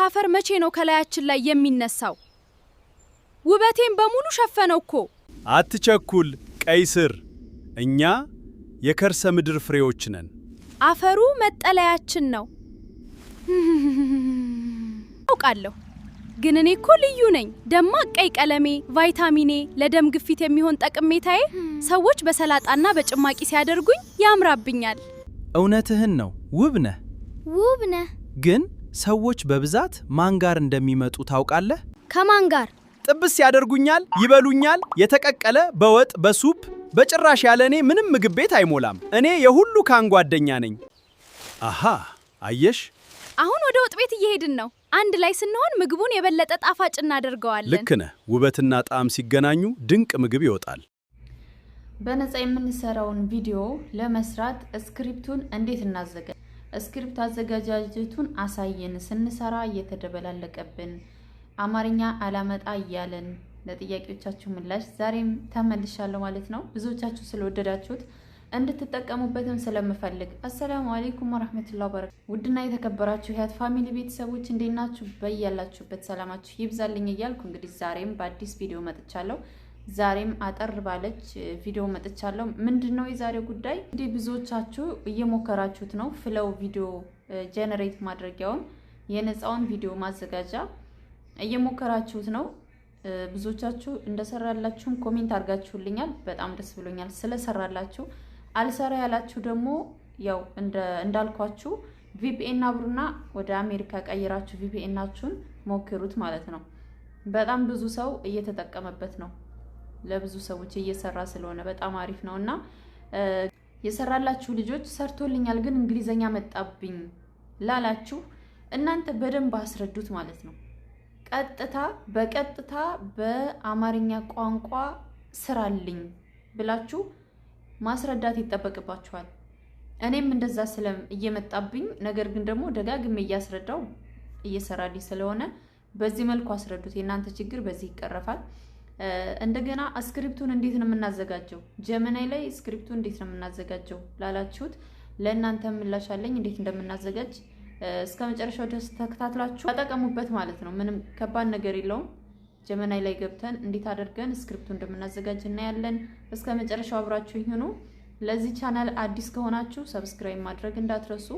አፈር መቼ ነው ከላያችን ላይ የሚነሳው? ውበቴን በሙሉ ሸፈነው እኮ። አትቸኩል ቀይስር፣ እኛ የከርሰ ምድር ፍሬዎች ነን። አፈሩ መጠለያችን ነው አውቃለሁ። ግን እኔ እኮ ልዩ ነኝ። ደማቅ ቀይ ቀለሜ፣ ቫይታሚኔ፣ ለደም ግፊት የሚሆን ጠቅሜታዬ ሰዎች በሰላጣና በጭማቂ ሲያደርጉኝ ያምራብኛል። እውነትህን ነው፣ ውብ ነህ። ውብ ነህ። ግን ሰዎች በብዛት ማን ጋር እንደሚመጡ ታውቃለህ? ከማን ጋር? ጥብስ ያደርጉኛል፣ ይበሉኛል፣ የተቀቀለ በወጥ በሱፕ። በጭራሽ ያለ እኔ ምንም ምግብ ቤት አይሞላም። እኔ የሁሉ ካን ጓደኛ ነኝ። አሃ አየሽ፣ አሁን ወደ ወጥ ቤት እየሄድን ነው። አንድ ላይ ስንሆን ምግቡን የበለጠ ጣፋጭ እናደርገዋለን። ልክ ነህ። ውበትና ጣዕም ሲገናኙ ድንቅ ምግብ ይወጣል። በነፃ የምንሰራውን ቪዲዮ ለመስራት ስክሪፕቱን እንዴት እናዘጋጅ? ስክሪፕት አዘጋጃጀቱን አሳየን። ስንሰራ እየተደበላለቀብን አማርኛ አላመጣ እያለን ለጥያቄዎቻችሁ ምላሽ ዛሬም ተመልሻለሁ ማለት ነው። ብዙዎቻችሁ ስለወደዳችሁት እንድትጠቀሙበትም ስለምፈልግ። አሰላሙ አለይኩም ወራህመቱላሂ ወበረካቱ። ውድና የተከበራችሁ ሀያት ፋሚሊ ቤተሰቦች እንዴት ናችሁ? በያላችሁበት ሰላማችሁ ይብዛልኝ እያልኩ እንግዲህ ዛሬም በአዲስ ቪዲዮ መጥቻለሁ። ዛሬም አጠር ባለች ቪዲዮ መጥቻለሁ። ምንድነው የዛሬው ጉዳይ? እንግዲህ ብዙዎቻችሁ እየሞከራችሁት ነው ፍለው ቪዲዮ ጄነሬት ማድረጊያውን የነፃውን ቪዲዮ ማዘጋጃ እየሞከራችሁት ነው። ብዙዎቻችሁ እንደሰራላችሁም ኮሜንት አድርጋችሁልኛል። በጣም ደስ ብሎኛል ስለሰራላችሁ። አልሰራ ያላችሁ ደግሞ ያው እንዳልኳችሁ ቪፒኤን አብሩና ወደ አሜሪካ ቀይራችሁ ቪፒኤናችሁን ሞክሩት ማለት ነው። በጣም ብዙ ሰው እየተጠቀመበት ነው። ለብዙ ሰዎች እየሰራ ስለሆነ በጣም አሪፍ ነውና የሰራላችሁ ልጆች ሰርቶልኛል ግን እንግሊዘኛ መጣብኝ ላላችሁ እናንተ በደንብ አስረዱት ማለት ነው። በቀጥታ በአማርኛ ቋንቋ ስራልኝ ብላችሁ ማስረዳት ይጠበቅባችኋል። እኔም እንደዛ እየመጣብኝ ነገር ግን ደግሞ ደጋግሜ እያስረዳው እየሰራልኝ ስለሆነ በዚህ መልኩ አስረዱት። የእናንተ ችግር በዚህ ይቀረፋል። እንደገና ስክሪፕቱን እንዴት ነው የምናዘጋጀው? ጀመናይ ላይ ስክሪፕቱን እንዴት ነው የምናዘጋጀው ላላችሁት ለእናንተ ምላሽ አለኝ እንዴት እንደምናዘጋጅ። እስከ መጨረሻው ድረስ ተከታትላችሁ ተጠቀሙበት ማለት ነው። ምንም ከባድ ነገር የለውም። ጀመናይ ላይ ገብተን እንዴት አድርገን ስክሪፕቱን እንደምናዘጋጅ እናያለን። እስከ መጨረሻው አብራችሁ ይሁኑ። ለዚህ ቻናል አዲስ ከሆናችሁ ሰብስክራይብ ማድረግ እንዳትረሱ።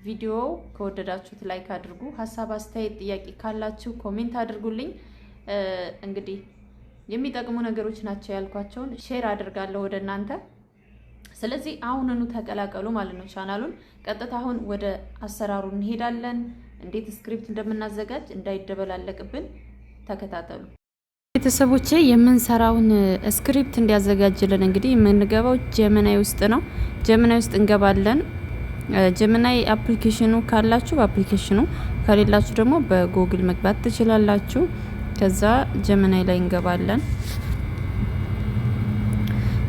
ቪዲዮ ከወደዳችሁት ላይክ አድርጉ። ሀሳብ፣ አስተያየት፣ ጥያቄ ካላችሁ ኮሜንት አድርጉልኝ። እንግዲህ የሚጠቅሙ ነገሮች ናቸው ያልኳቸውን ሼር አድርጋለሁ ወደ እናንተ። ስለዚህ አሁንኑ ተቀላቀሉ ማለት ነው ቻናሉን። ቀጥታ አሁን ወደ አሰራሩ እንሄዳለን። እንዴት ስክሪፕት እንደምናዘጋጅ እንዳይደበላለቅብን ተከታተሉ። ቤተሰቦቼ የምንሰራውን ስክሪፕት እንዲያዘጋጅልን እንግዲህ የምንገባው ጀመናይ ውስጥ ነው። ጀመናይ ውስጥ እንገባለን። ጀመናይ አፕሊኬሽኑ ካላችሁ በአፕሊኬሽኑ ከሌላችሁ ደግሞ በጉግል መግባት ትችላላችሁ። ከዛ ጀመናይ ላይ እንገባለን።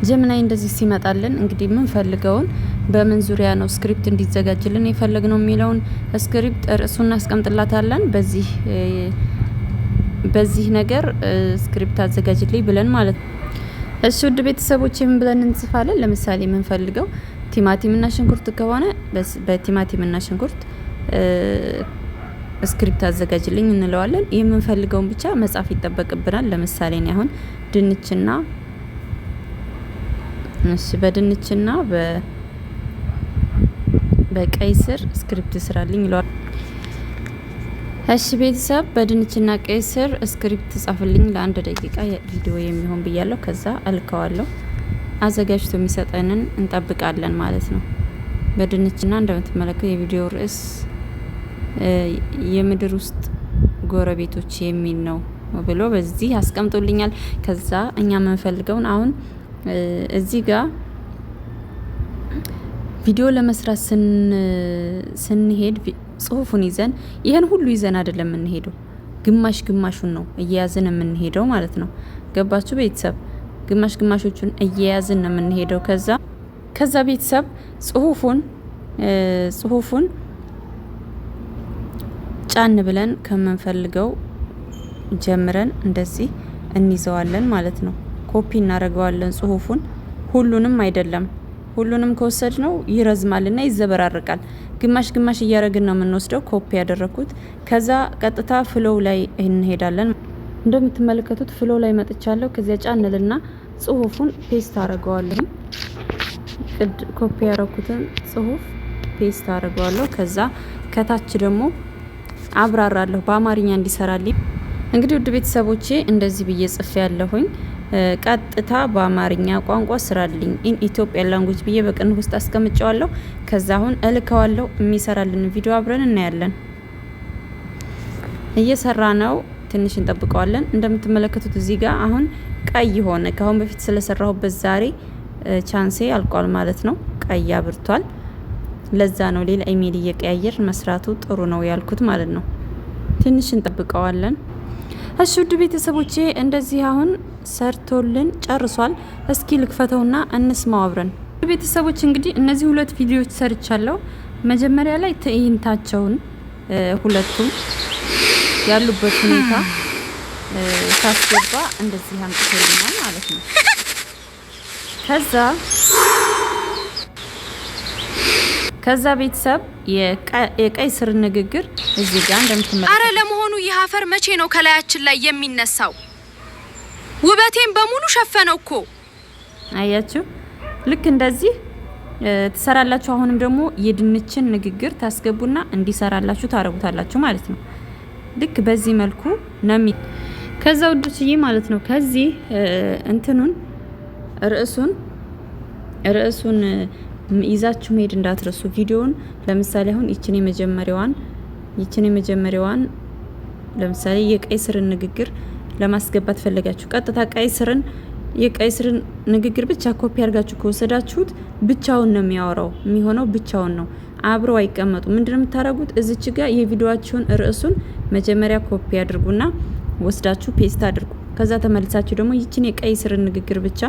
ጀመናይ እንደዚህ ሲመጣልን እንግዲህ የምንፈልገውን በምን ዙሪያ ነው ስክሪፕት እንዲዘጋጅልን የፈለግነው የሚለውን ስክሪፕት ርዕሱን እናስቀምጥላታለን። በዚህ ነገር ስክሪፕት አዘጋጅልኝ ብለን ማለት ነው። እሺ ውድ ቤተሰቦች ምን ብለን እንጽፋለን? ለምሳሌ የምንፈልገው ቲማቲምና ሽንኩርት ከሆነ በቲማቲምና ሽንኩርት ስክሪፕት አዘጋጅልኝ እንለዋለን። የምንፈልገውን ብቻ መጻፍ ይጠበቅብናል። ለምሳሌ ነው አሁን ድንችና በድንችና በቀይ ስር ስክሪፕት ስራልኝ ይላል። እሺ ቤተሰብ በድንችና ቀይ ስር ስክሪፕት ጻፍልኝ ለ1 ደቂቃ ቪዲዮ የሚሆን ብያለሁ። ከዛ አልከዋለሁ። አዘጋጅቶ የሚሰጠንን እንጠብቃለን ማለት ነው። በድንችና እንደምትመለከቱ የቪዲዮ ርዕስ የምድር ውስጥ ጎረቤቶች የሚል ነው ብሎ በዚህ አስቀምጦልኛል። ከዛ እኛ የምንፈልገውን አሁን እዚህ ጋር ቪዲዮ ለመስራት ስንሄድ ጽሁፉን ይዘን ይሄን ሁሉ ይዘን አይደለም የምንሄደው፣ ግማሹን ነው እየያዝን የምንሄደው ማለት ነው። ገባችሁ ቤተሰብ? ግማሾቹን እየያዝን ነው የምንሄደው። ከዛ ቤተሰብ ጽሁፉን ጫን ብለን ከምንፈልገው ጀምረን እንደዚህ እንይዘዋለን ማለት ነው። ኮፒ እናደርገዋለን ጽሁፉን፣ ሁሉንም አይደለም ሁሉንም ከወሰድ ነው ይረዝማልና ይዘበራርቃል። ግማሽ ግማሽ እያደረግን ነው የምንወስደው። ኮፒ ያደረኩት ከዛ ቀጥታ ፍሎው ላይ እንሄዳለን። እንደምትመለከቱት ፍሎው ላይ መጥቻለሁ። ከዚያ ጫንልና ጽሁፉን ፔስት አደርገዋለሁ። ኮፒ ያደረኩትን ጽሁፍ ፔስት አደርገዋለሁ። ከዛ ከታች ደግሞ አብራራለሁ በአማርኛ እንዲሰራልኝ። እንግዲህ ውድ ቤተሰቦቼ እንደዚህ ብዬ ጽፌ ያለሁኝ ቀጥታ በአማርኛ ቋንቋ ስራልኝ ኢን ኢትዮጵያን ላንጉዌጅ ብዬ በቅንፍ ውስጥ አስቀምጨዋለሁ። ከዛ አሁን እልከዋለሁ። የሚሰራልን ቪዲዮ አብረን እናያለን። እየሰራ ነው። ትንሽ እንጠብቀዋለን። እንደምትመለከቱት እዚህ ጋር አሁን ቀይ ሆነ። ከአሁን በፊት ስለሰራሁበት ዛሬ ቻንሴ አልቋል ማለት ነው። ቀይ አብርቷል። ለዛ ነው ሌላ ኢሜል እየቀያየር መስራቱ ጥሩ ነው ያልኩት ማለት ነው። ትንሽ እንጠብቀዋለን። እሺ ውድ ቤተሰቦቼ እንደዚህ አሁን ሰርቶልን ጨርሷል። እስኪ ልክፈተውና እንስማው አብረን። ቤተሰቦች እንግዲህ እነዚህ ሁለት ቪዲዮዎች ሰርቻለሁ። መጀመሪያ ላይ ትዕይንታቸውን ሁለቱም ያሉበት ሁኔታ ሳስገባ እንደዚህ አምጥቶልኛል ማለት ነው። ከዛ ቤተሰብ የቀይ ስር ንግግር እዚህ ጋር እንደምትመለከቱ። አረ ለመሆኑ ይህ አፈር መቼ ነው ከላያችን ላይ የሚነሳው? ውበቴን በሙሉ ሸፈነው እኮ። አያችሁ፣ ልክ እንደዚህ ትሰራላችሁ። አሁንም ደግሞ የድንችን ንግግር ታስገቡና እንዲሰራላችሁ ታረጉታላችሁ ማለት ነው። ልክ በዚህ መልኩ ነሚ ከዛ ውዱስዬ ማለት ነው። ከዚህ እንትኑን ርዕሱን ይዛችሁ መሄድ እንዳትረሱ ቪዲዮውን። ለምሳሌ አሁን ይችን የመጀመሪያዋን ለምሳሌ የቀይ ስርን ንግግር ለማስገባት ፈለጋችሁ ቀጥታ የቀይ ስርን ንግግር ብቻ ኮፒ አድርጋችሁ ከወሰዳችሁት ብቻውን ነው የሚያወራው የሚሆነው ብቻውን ነው። አብረው አይቀመጡ። ምንድነው የምታረጉት? እዚች ጋር የቪዲዮአችሁን ርዕሱን መጀመሪያ ኮፒ አድርጉና ወስዳችሁ ፔስት አድርጉ። ከዛ ተመልሳችሁ ደግሞ ይችን የቀይ ስርን ንግግር ብቻ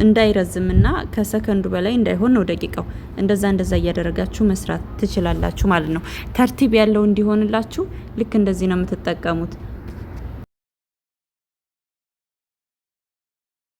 እንዳይረዝምና ከሰከንዱ በላይ እንዳይሆን ነው ደቂቃው። እንደዛ እያደረጋችሁ መስራት ትችላላችሁ ማለት ነው። ተርቲብ ያለው እንዲሆንላችሁ ልክ እንደዚህ ነው የምትጠቀሙት።